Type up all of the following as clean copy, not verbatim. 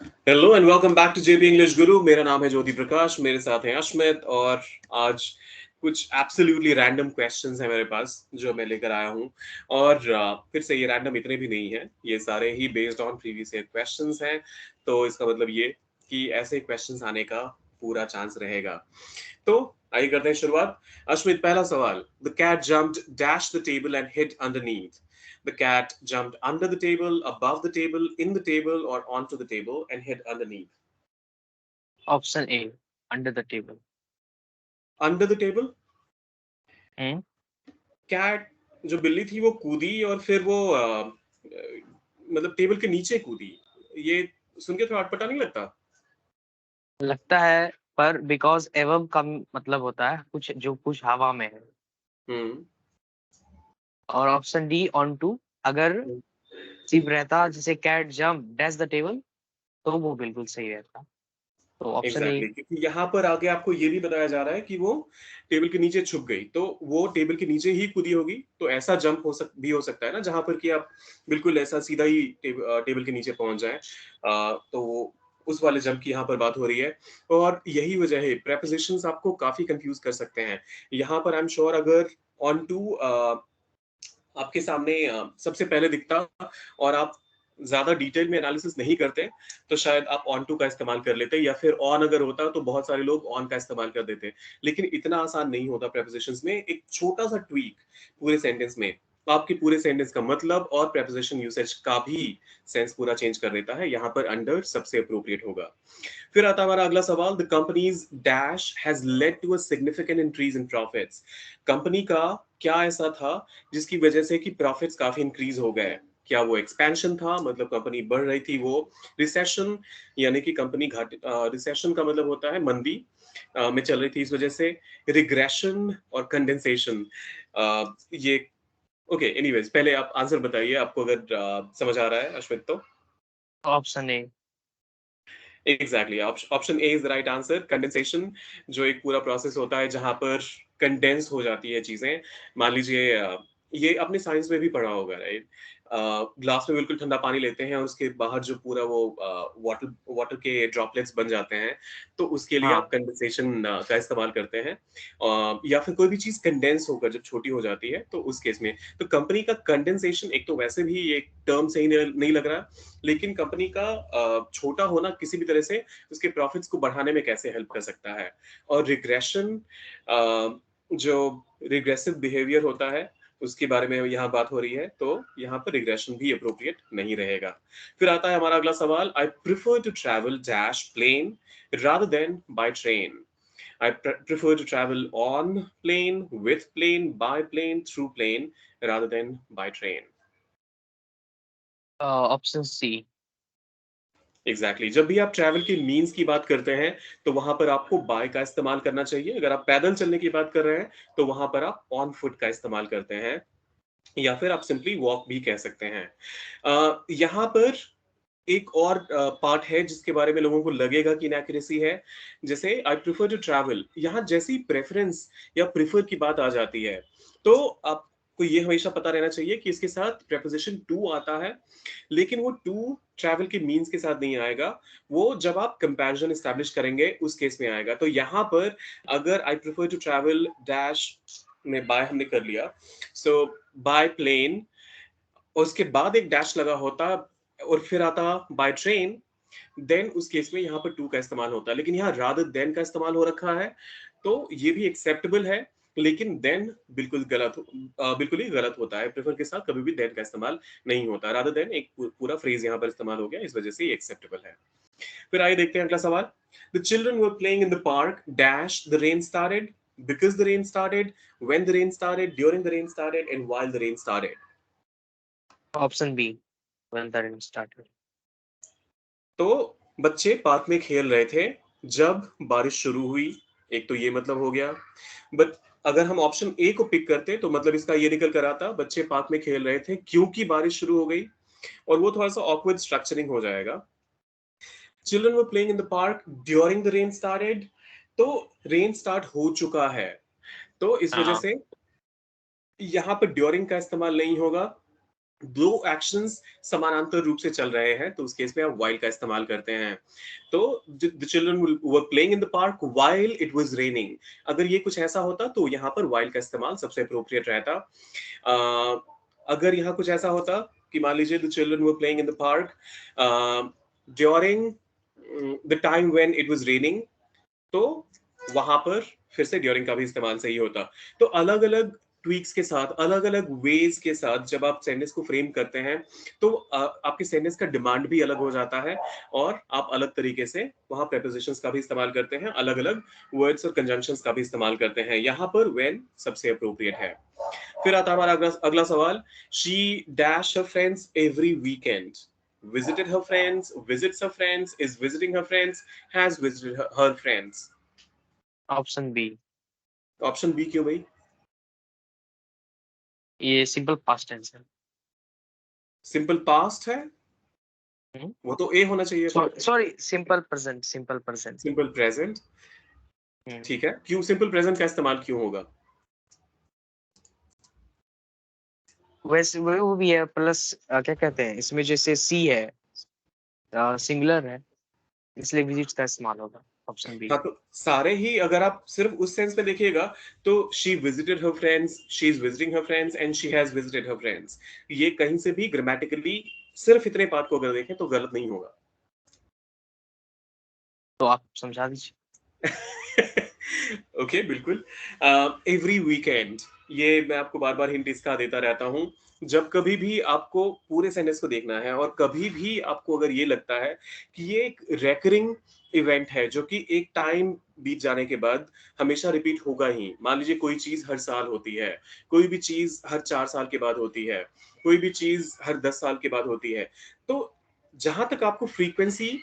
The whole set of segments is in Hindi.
Hello and welcome back to JP English guru. मेरा नाम है ज्योति प्रकाश, मेरे साथ हैं अश्मित। और आज कुछ एब्सोल्युटली रैंडम क्वेश्चंस हैं मेरे पास जो मैं लेकर आया हूं। और फिर से ये रैंडम इतने भी नहीं है, ये सारे ही based on previous year questions हैं। तो इसका मतलब ये कि ऐसे क्वेश्चंस आने का पूरा चांस रहेगा। तो आइए करते हैं शुरुआत। अश्मित, पहला सवाल। The cat jumped dash the table and hid underneath. The cat jumped under the table, above the table, in the table, or onto the table and hid underneath. Option A, under the table. Under the table? Hmm. Cat जो बिल्ली थी वो कूदी और फिर वो मतलब टेबल के नीचे कूदी। ये सुन के थोड़ा अटपटा नहीं लगता? लगता है, पर बिकॉज एवम का मतलब होता है कुछ जो कुछ हवा में है। हम्म। और ऑप्शन डी ऑन टू, अगर सिर्फ रहता जैसे cat jump dash the table तो वो बिल्कुल सही रहता। तो ऑप्शन ए। Exactly exactly. क्योंकि यहाँ पर आगे आपको ये भी बताया जा रहा है कि वो टेबल के नीचे छुप गई, तो वो टेबल के नीचे ही कूदी होगी। तो ऐसा जंप भी हो सकता है ना, जहां पर कि आप बिल्कुल ऐसा सीधा ही टेबल के नीचे पहुंच जाए। तो वो उस वाले जंप की यहाँ पर बात हो रही है। और यही वजह है, प्रेपोजिशंस आपको काफी कंफ्यूज कर सकते हैं। यहाँ पर आई एम श्योर अगर ऑन टू आपके सामने सबसे पहले दिखता और आप ज्यादा डिटेल में एनालिसिस नहीं करते, तो शायद आप ऑन टू का इस्तेमाल कर लेते, या फिर ऑन अगर होता तो बहुत सारे लोग ऑन का इस्तेमाल कर देते। लेकिन इतना आसान नहीं होता प्रेपोजिशंस में। एक छोटा सा ट्वीक पूरे सेंटेंस में आपके पूरे सेंटेंस का मतलब और प्रेपोजिशन यूसेज का भी सेंस पूरा चेंज कर देता है। यहाँ पर अंडर सबसे अप्रोप्रिएट होगा। फिर आता है हमारा अगला सवाल। The companies dash has led to a significant increase in profits. Company का क्या ऐसा था जिसकी वजह से कि प्रॉफिट्स काफी इंक्रीज हो गए? क्या वो एक्सपेंशन था, मतलब कंपनी बढ़ रही थी? वो रिसेशन, यानी कि कंपनी घाटे, रिसेशन का मतलब होता है मंदी में चल रही थी इस वजह से? रिग्रेशन और कंडेंसेशन, ये ओके। एनीवेज, पहले आप आंसर बताइए, आपको अगर समझ आ रहा है अश्वित तो। Option A. Exactly, option A is the right answer. Condensation जो एक पूरा प्रोसेस होता है जहां पर कंडेंस हो जाती है चीजें। मान लीजिए ये आपने साइंस में भी पढ़ा होगा, राइट? ग्लास में बिल्कुल ठंडा पानी लेते हैं और उसके बाहर जो पूरा वो वाटर वाटर के ड्रॉपलेट्स बन जाते हैं, तो उसके लिए आप हाँ। कंडेंसेशन का इस्तेमाल करते हैं। या फिर कोई भी चीज कंडेंस होकर जब छोटी हो जाती है, तो उस केस में तो कंपनी का कंडेंसेशन, एक तो वैसे भी एक टर्म सही नहीं लग रहा, लेकिन कंपनी का छोटा होना किसी भी तरह से उसके प्रॉफिट्स को बढ़ाने में कैसे हेल्प कर सकता है? और रिग्रेशन, जो रिग्रेसिव बिहेवियर होता है, उसके बारे में यहाँ बात हो रही है, तो यहाँ पर रिग्रेशन भी अप्रोप्रिएट नहीं रहेगा। फिर आता है हमारा अगला सवाल। I prefer to travel dash plane rather than by train. I prefer to travel on plane, with plane, by plane, through plane, rather than by train. Option C. Exactly exactly. जब भी आप ट्रैवल के मीन्स की बात करते हैं, तो वहां पर आपको बाय का इस्तेमाल करना चाहिए। अगर आप पैदल चलने की बात कर रहे हैं, तो वहां पर आप ऑन फुट का इस्तेमाल करते हैं, या फिर आप सिंपली वॉक भी कह सकते हैं। यहाँ पर एक और पार्ट है जिसके बारे में लोगों को लगेगा कि इनएक्यूरेसी है। जैसे आई प्रिफर टू ट्रैवल, यहाँ जैसी प्रेफरेंस या प्रिफर की बात आ जाती है, तो आपको ये हमेशा पता रहना चाहिए कि इसके साथ प्रेपोजिशन टू आता है। लेकिन वो टू ट्रैवल के मीन्स के साथ नहीं आएगा, वो जब आप कंपैरिजन एस्टैब्लिश करेंगे उस केस में आएगा। तो यहाँ पर अगर I prefer to travel dash में बाय हमने कर लिया, सो बाय प्लेन, उसके बाद एक डैश लगा होता और फिर आता बाय ट्रेन, देन उस केस में यहाँ पर टू का इस्तेमाल होता है। लेकिन यहाँ रादर देन का इस्तेमाल हो रखा है, तो ये भी एक्सेप्टेबल है। लेकिन देन बिल्कुल बिल्कुल ही गलत होता है। प्रेफर के साथ कभी भी देन का इस्तेमाल नहीं होता। रादर देन एक पूरा फ्रेज यहाँ पर इस्तेमाल हो गया, इस वजह से ये एक्सेप्टेबल है। फिर आइए देखते हैं अगला सवाल। The children were playing in the park dash the rain started, because the rain started, when the rain started, during the rain started, and while the rain started. Option B, when the rain started. तो बच्चे पार्क में खेल रहे थे जब बारिश शुरू हुई, एक तो ये मतलब हो गया। बट अगर हम ऑप्शन ए को पिक करते तो मतलब इसका ये निकल कर आता, बच्चे पार्क में खेल रहे थे क्योंकि बारिश शुरू हो गई। और वो थोड़ा सा ऑकवर्ड स्ट्रक्चरिंग हो जाएगा। Children were playing in the park during the rain started, तो रेन स्टार्ट हो चुका है, तो इस वजह हाँ। से यहाँ पर ड्यूरिंग का इस्तेमाल नहीं होगा। दो एक्शंस समानांतर रूप से चल रहे हैं तो उस केस में आप while का इस्तेमाल करते हैं। तो the children were playing in the park while it was raining, अगर ये कुछ ऐसा होता तो यहाँ पर while का इस्तेमाल सबसे अप्रोप्रिएट रहता। अगर यहाँ कुछ ऐसा होता कि मान लीजिए the children were playing in the park during the time when it was raining, तो वहां पर फिर से ड्यूरिंग का भी इस्तेमाल सही होता। तो अलग अलग ट्वीक्स के साथ, अलग अलग वेज के साथ जब आप सेंटेंस को फ्रेम करते हैं तो आपके सेंटेंस का डिमांड भी अलग हो जाता है और आप अलग तरीके से वहां प्रेपोजिशंस का भी इस्तेमाल करते हैं, अलग अलग वर्ड्स और कंजंक्शंस का भी इस्तेमाल करते हैं। यहाँ पर व्हेन सबसे अप्रोप्रिएट है। फिर आता है हमारा अगला सवाल, she dash her friends every weekend, visited her friends, visits her friends, is visiting her friends, has visited her friends। Option B. Option B क्यों भाई? ये सिंपल पास्ट टेंस है। सिंपल पास्ट है, वो तो ए होना चाहिए फिर। Sorry, simple present, simple present. Simple present, ठीक है, क्यों सिंपल प्रेजेंट का इस्तेमाल क्यों होगा? वैसे वो भी है, प्लस क्या कहते हैं इसमें, जैसे सी है, सिंगुलर है, इसलिए विजिट्स का इस्तेमाल होगा। Option B. हाँ तो सारे ही अगर आप सिर्फ उस सेंस में देखिएगा तो she visited her friends, she is visiting her friends and she has visited her friends, ये कहीं से भी ग्रामेटिकली सिर्फ इतने पार्ट को अगर देखें तो गलत नहीं होगा। तो आप समझा दीजिए। ओके बिल्कुल। एवरी वीकेंड, ये मैं आपको बार बार हिंट इसका देता रहता हूँ। जब कभी भी आपको पूरे सेंटेंस को देखना है और कभी भी आपको अगर ये लगता है कि ये एक रेकरिंग इवेंट है जो कि एक टाइम बीत जाने के बाद हमेशा रिपीट होगा ही, मान लीजिए कोई चीज हर साल होती है, कोई भी चीज हर 4 साल के बाद होती है, कोई भी चीज हर 10 साल के बाद होती है, तो जहां तक आपको फ्रीक्वेंसी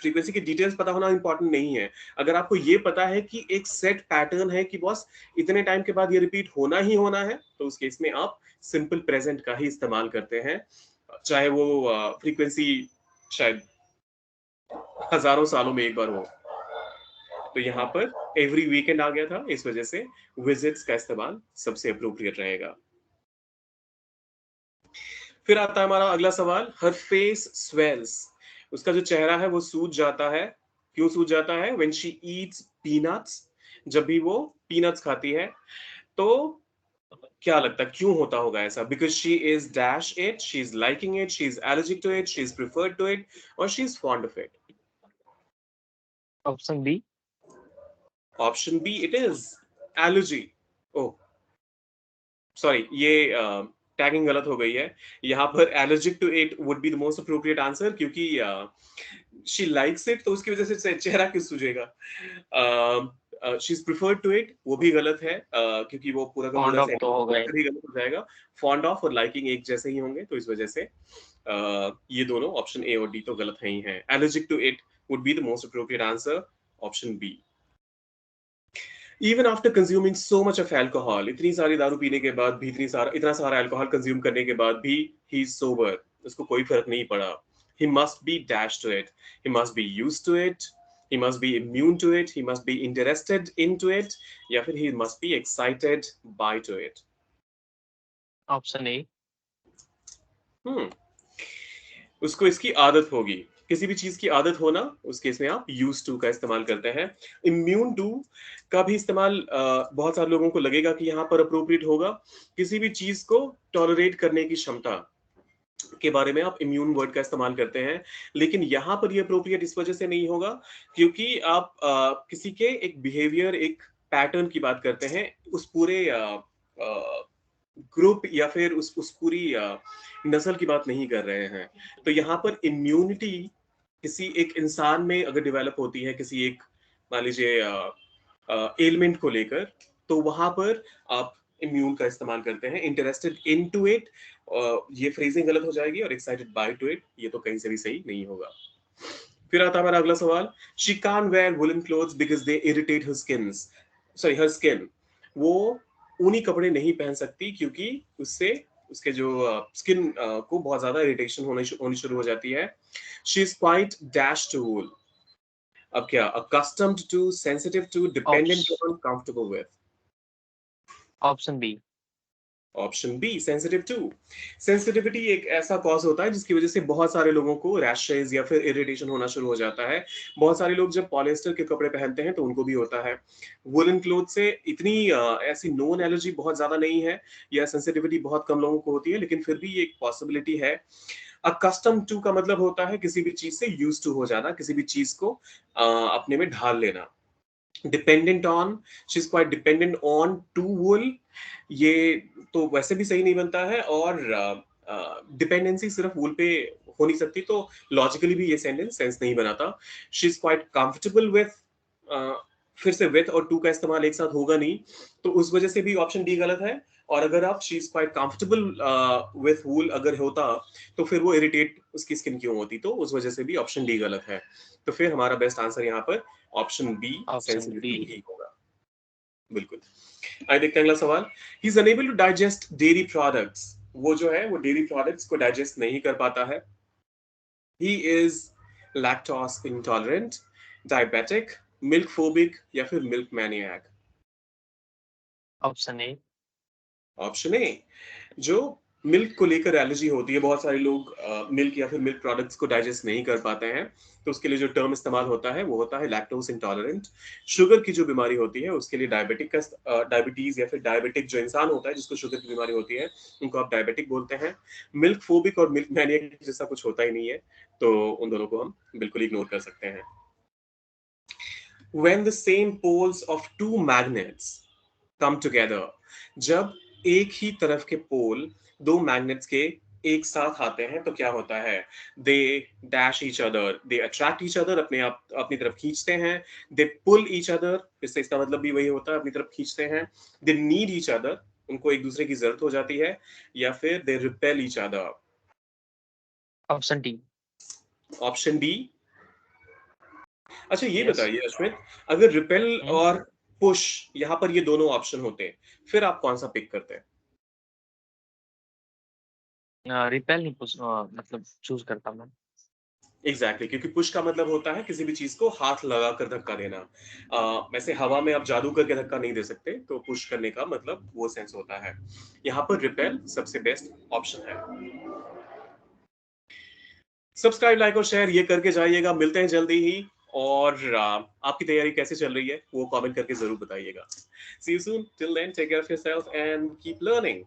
फ्रीक्वेंसी की डिटेल्स पता होना इंपॉर्टेंट नहीं है। अगर आपको ये पता है कि एक सेट पैटर्न है कि बॉस इतने टाइम के बाद ये रिपीट होना ही होना है, तो उस केस में आप सिंपल प्रेजेंट का ही इस्तेमाल करते हैं, चाहे वो फ्रीक्वेंसी शायद हजारों सालों में एक बार हो। तो यहाँ पर एवरी वीकेंड आ गया था, इस वजह से विजिट्स का इस्तेमाल सबसे अप्रोप्रिएट रहेगा। फिर आता है हमारा अगला सवाल, हर फेस स्वेल्स, उसका जो चेहरा है वो सूज जाता है। क्यों सूज जाता है? व्हेन शी ईट्स पीनट्स, जब भी वो पीनट्स खाती है। तो क्या लगता है क्यों होता होगा ऐसा? Because she is dash it, she is liking it, she is allergic to it, she is preferred to it, और she is fond of it. Option B. Option B, it is allergy. Oh sorry, ये टैगिंग गलत हो गई है। यहाँ पर allergic to it would be the most appropriate answer, क्योंकि शी लाइक्स इट तो उसकी वजह से चेहरा क्यों सूझेगा? She is preferred to it, वो भी गलत है, क्योंकि वो पूरा का फॉन्ड पूरा ऑफ तो हो गए। सेंटेंस ही गलत हो जाएगा। फॉन्ड ऑफ और लाइकिंग एक जैसे ही होंगे, तो इस वजह से ये दोनों ऑप्शन ए और डी तो गलत ही हैं। Allergic to it would be the most appropriate answer, option B. Even after consuming so much of alcohol, इतनी सारी दारू पीने के बाद भी, इतना सारा अल्कोहल कंज्यूम करने के बाद भी, ही इज सोबर, उसको कोई फर्क नहीं पड़ा। He must be dash to it, he must be used to it, he must be immune to it, he must be interested into it, या फिर he must be excited by to it। Option A. उसको इसकी आदत होगी, किसी भी चीज की आदत होना, उस केस में आप यूज टू का इस्तेमाल करते हैं। इम्यून टू का भी इस्तेमाल बहुत सारे लोगों को लगेगा कि यहाँ पर अप्रोप्रिएट होगा। किसी भी चीज को टॉलरेट करने की क्षमता के बारे में आप इम्यून वर्ड का इस्तेमाल करते हैं, लेकिन यहाँ पर ये अप्रोप्रिएट इस वजह से नहीं होगा क्योंकि आप किसी के एक बिहेवियर, एक पैटर्न की बात करते हैं, उस पूरे ग्रुप या फिर उस पूरी नस्ल की बात नहीं कर रहे हैं। तो यहाँ पर इम्यूनिटी किसी एक इंसान में अगर डेवलप होती है, किसी एक मान लीजिए एलिमेंट को लेकर, तो वहां पर आप इम्यून का इस्तेमाल करते हैं। इंटरेस्टेड इन टू इट, ये फ्रेजिंग गलत हो जाएगी, और एक्साइटेड बाय टू इट ये तो कहीं से भी सही नहीं होगा। फिर आता है हमारा अगला सवाल, she can't where woollen clothes because they irritate her skins, sorry her skin, वो ऊनी कपड़े नहीं पहन सकती क्योंकि उससे उसके जो स्किन को बहुत ज्यादा इरिटेशन होनी शुरू हो जाती है। She is quite dash to wool, अब क्या, accustomed to, sensitive to, dependent on, comfortable with। Option B. Option B sensitive to. Sensitivity एक ऐसा कॉज होता है जिसकी वजह से बहुत सारे लोगों को रैशेज या फिर इरिटेशन होना शुरू हो जाता है। बहुत सारे लोग जब पॉलिएस्टर के कपड़े पहनते हैं तो उनको भी होता है। वुलन क्लोथ से इतनी ऐसी नोन एलर्जी बहुत ज्यादा नहीं है, या सेंसिटिविटी बहुत कम लोगों को होती है, लेकिन फिर भी ये एक पॉसिबिलिटी है। अकस्टम टू का मतलब होता है किसी भी चीज से यूज टू हो जाना, किसी भी चीज को अपने में ढाल लेना। Dependent on, she is quite dependent on to wool, ये तो वैसे भी सही नहीं बनता है, और डिपेंडेंसी सिर्फ वूल पे हो नहीं सकती, तो लॉजिकली भी ये सेंटेंस सेंस नहीं बनाता। She is quite comfortable with, फिर से विथ और टू का इस्तेमाल एक साथ होगा नहीं, तो उस वजह से भी ऑप्शन डी गलत है। और अगर आप she is quite comfortable with wool अगर होता, तो फिर वो इरिटेट उसकी स्किन क्यों होती, तो उस वजह से भी ऑप्शन डी गलत है। तो फिर हमारा बेस्ट आंसर यहाँ पर option B option B. Sensitivity ही होगा। बिल्कुल। आइए देखते हैं अगला सवाल। He is unable to digest dairy products, वो जो है वो डेयरी प्रोडक्ट्स को डाइजेस्ट नहीं कर पाता है। He is lactose intolerant, diabetic, milk phobic, या फिर milk मैनियाक। Option A. Option A, जो मिल्क को लेकर एलर्जी होती है, बहुत सारे लोग मिल्क या फिर मिल्क प्रोडक्ट्स को डाइजेस्ट नहीं कर पाते हैं, तो उसके लिए जो टर्म इस्तेमाल होता है वो होता है लैक्टोज इंटॉलरेंट। शुगर की जो बीमारी होती है उसके लिए डायबिटिक का, डायबिटीज या फिर डायबिटिक जो इंसान होता है जिसको शुगर की बीमारी होती है उनको आप डायबिटिक बोलते हैं। मिल्क फोबिक और मिल्क मैनियक जैसा कुछ होता ही नहीं है, तो उन दोनों को हम बिल्कुल इग्नोर कर सकते हैं। When the same poles of two magnets come together, जब एक ही तरफ के पोल दो मैग्नेट्स के एक साथ आते हैं तो क्या होता है? They dash each other, they attract each other, अपने आप अपनी तरफ खींचते हैं। दे पुल ईच अदर, इससे इसका मतलब भी वही होता है, अपनी तरफ खींचते हैं। दे नीड ईच अदर, उनको एक दूसरे की जरूरत हो जाती है। या फिर they repel each other. Option D. Option D. अच्छा ये यस। बताइए अश्वित, अगर रिपेल और पुश यहाँ पर ये दोनों ऑप्शन होते, फिर आप कौन सा पिक करते हैं? रिपेल नहीं मतलब चूज करता मैं। एग्जैक्टली, क्योंकि पुश का मतलब होता है किसी भी चीज को हाथ लगाकर धक्का देना। वैसे हवा में आप जादू करके धक्का नहीं दे सकते, तो पुश करने का मतलब वो सेंस होता है। यहाँ पर रिपेल सबसे बेस्ट ऑप्शन है। सब्सक्राइब, लाइक और शेयर ये करके जाइएगा। मिलते हैं जल्दी ही, और आपकी तैयारी कैसे चल रही है वो कमेंट करके जरूर बताइएगा। See you soon, till then take care of yourself and keep learning.